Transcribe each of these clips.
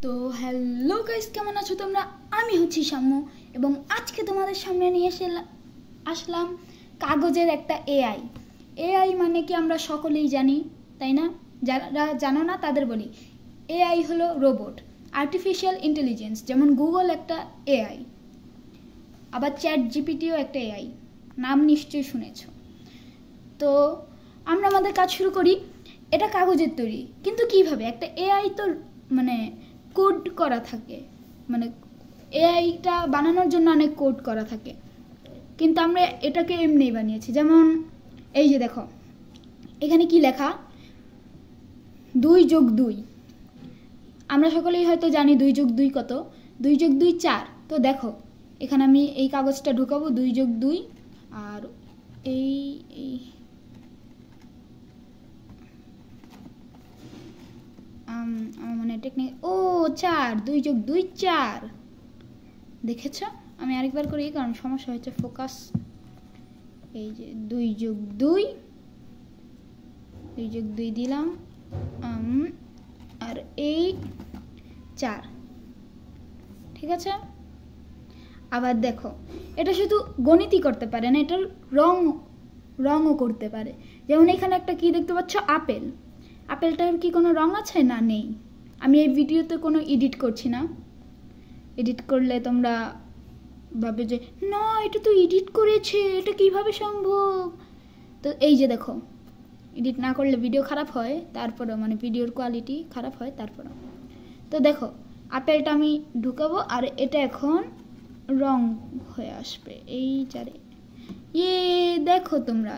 তো hello guys, কেমন আছো তোমরা? আমি হচ্ছি সাম্য এবং আজকে তোমাদের সামনে নিয়ে আসলাম কাগজের একটা এআই। এআই মানে কি আমরা সকলেই জানি, তাই না? যারা জানো না তাদের বলি, এআই হলো রোবট, আর্টিফিশিয়াল ইন্টেলিজেন্স। যেমন গুগল একটা এআই, আবার চ্যাট জিপিটিও একটা এআই, নাম নিশ্চয়ই শুনেছ। তো আমরা আমাদের কাজ শুরু করি। এটা কাগজের তৈরি, কিন্তু কিভাবে? একটা এআই তো মানে কোড করা থাকে, মানে এআইটা বানানোর জন্য অনেক কোড করা থাকে, কিন্তু আমরা এটাকে এমনিই বানিয়েছি। যেমন এই যে দেখো, এখানে কি লেখা, 2+2। আমরা সকলেই হয়তো জানি 2+2 কত, 2+2 4। তো দেখো এখানে আমি এই কাগজটা ঢুকাবো 2+2, আর এই মানে টেকনিক 4, 2+2 4। দেখেছ? আমি আরেকবার করি কারণ সমস্যা হচ্ছে ফোকাস। এই যে 2+2 দিলাম, আর এই 4। ঠিক আছে? আবার দেখো, এটা শুধু গণিতই করতে পারে না, এটার রঙও করতে পারে। যেমন এখানে একটা কি দেখতে পাচ্ছ, আপেল। আপেলটার কি কোনো রং আছে? না, নেই। আমি এই ভিডিওতে কোনো এডিট করছি না, এডিট করলে তোমরা ভাবে যে না, এটা তো এডিট করেছে, এটা কিভাবে সম্ভব। তো এই যে দেখো, এডিট না করলে ভিডিও খারাপ হয়, তারপরেও মানে ভিডিওর কোয়ালিটি খারাপ হয় তারপরেও। তো দেখো, আপেলটা আমি ঢুকাবো আর এটা এখন রং হয়ে আসবে এই 4-এ। দেখো তোমরা,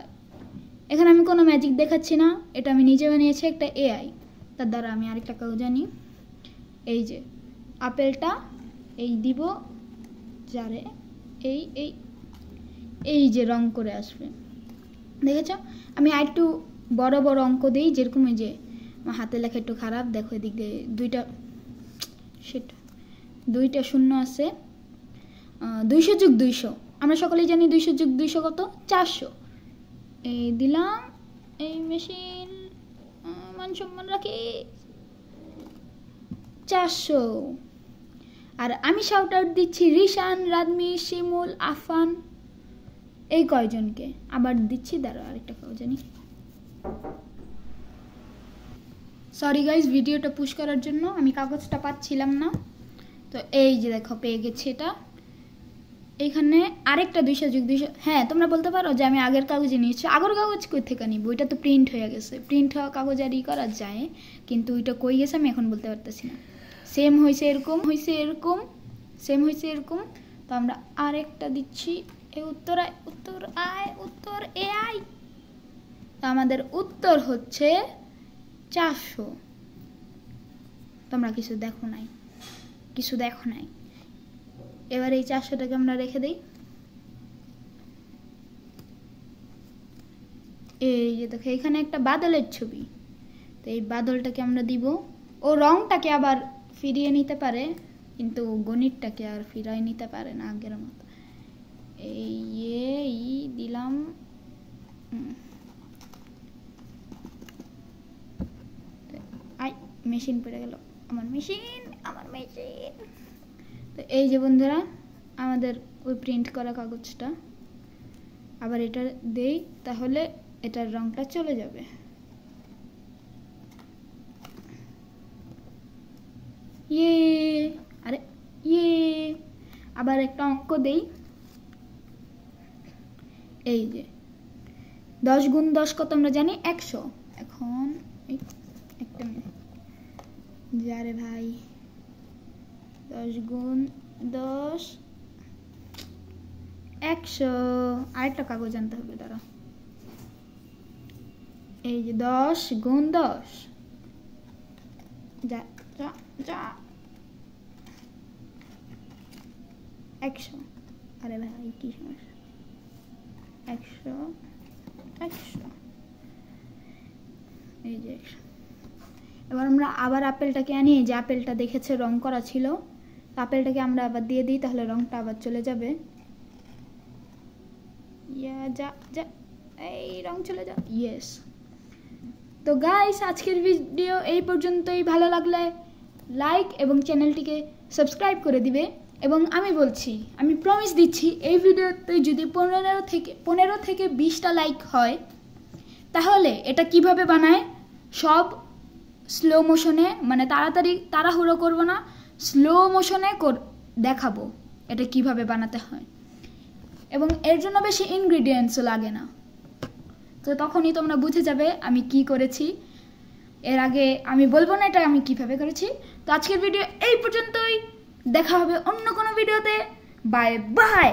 এখানে আমি কোনো ম্যাজিক দেখাচ্ছি না, এটা আমি নিজে বানিয়েছি একটা এআই। তার দ্বারা আমি আরেকটা কাগজ জানি, এই যে আপেলটা এই দিব 4-এ, এই যে রং করে আসবে। দেখেছ? আমি আর একটু বড় বড় অঙ্ক দিই, যেরকম এই যে আমার হাতে লেখা একটু খারাপ, দেখো এদিক দিয়ে 2টা শূন্য আছে। 200+200, আমরা সকলেই জানি 200+200 কত? 400। এই দিলাম, এই মেশিন মান সম্মান রাখি 400। আর আমি শাউট আউট দিচ্ছি রিশান, রাদমি, শিমুল, আফান, এই কয়জনকে। আবার দিচ্ছি, দাঁড়াও আরেকটা কাগজ জানি। সরি গাইজ, ভিডিওটা পুশ করার জন্য আমি কাগজটা পাচ্ছিলাম না। তো এই যে দেখো, পেয়ে গেছি এটা। এখানে আরেকটা 200+200। হ্যাঁ, তোমরা বলতে পারো যে আমি আগের কাগজে নিয়েছি। আগের কাগজ কই থেকে নিব? ওইটা তো প্রিন্ট হয়ে গেছে। প্রিন্ট হওয়া কাগজ আর করা যায়, কিন্তু ওইটা কই গেছে আমি এখন বলতে পারতেছি না। সেম হয়েছে এরকম, সেম হয়েছে এরকম। তো আমরা আরেকটা দিচ্ছি, এই উত্তর এআই। তো আমাদের উত্তর হচ্ছে 400। তোমরা কিছু দেখো নাই। এবার এই 400টাকে আমরা রেখে দিই। এই যে দেখো, এখানে একটা বাদলের ছবি। তো এই বাদলটাকে আমরা দিব। ও রংটাকে আবার ফিরিয়ে নিতে পারে, কিন্তু গণিতটাকে আর ফিরাই নিতে পারে না আগের মতো। এই দিলাম, মেশিন পড়ে গেল, আমার মেশিন। তো এই যে বন্ধুরা, আমাদের ওই প্রিন্ট করা কাগজটা আবার এটা দেই, তাহলে এটার রংটা চলে যাবে। আবার একটা অঙ্ক দেই, এই যে 10×10 কত আমরা জানি? 100। এখন একটা মিনিট, যারে ভাই, 10×10 100। আরেকটা কাগজ আনতে হবে, দাঁড়া। এই যে 10×10 যা 100। আরে ভাই কি সমস্যা, 100। এই যে 100। এবার আমরা আবার আপেলটাকে আনি, যে আপেলটা দেখেছে রং করা ছিল, আপেলটাকে আমরা আবার দিয়ে দিই, তাহলে রংটা আবার চলে যাবে। এই রং চলে যা, ইয়েস। তো গাইস, আজকের ভিডিও এই পর্যন্তই। ভালো লাগলে লাইক এবং চ্যানেলটিকে সাবস্ক্রাইব করে দিবে। এবং আমি বলছি, আমি প্রমিস দিচ্ছি, এই ভিডিওতে যদি 15 থেকে 20টা লাইক হয়, তাহলে এটা কিভাবে বানায় সব স্লো মোশনে, মানে তাড়াহুড়ো করব না, স্লো মোশনে দেখাবো এটা কিভাবে বানাতে হয়। এবং এর জন্য বেশি ইনগ্রিডিয়েন্টসও লাগে না, তো তখনই তোমরা বুঝে যাবে আমি কি করেছি। এর আগে আমি বলবো না এটা আমি কিভাবে করেছি। তো আজকের ভিডিও এই পর্যন্তই, দেখা হবে অন্য কোনো ভিডিওতে। Bye bye.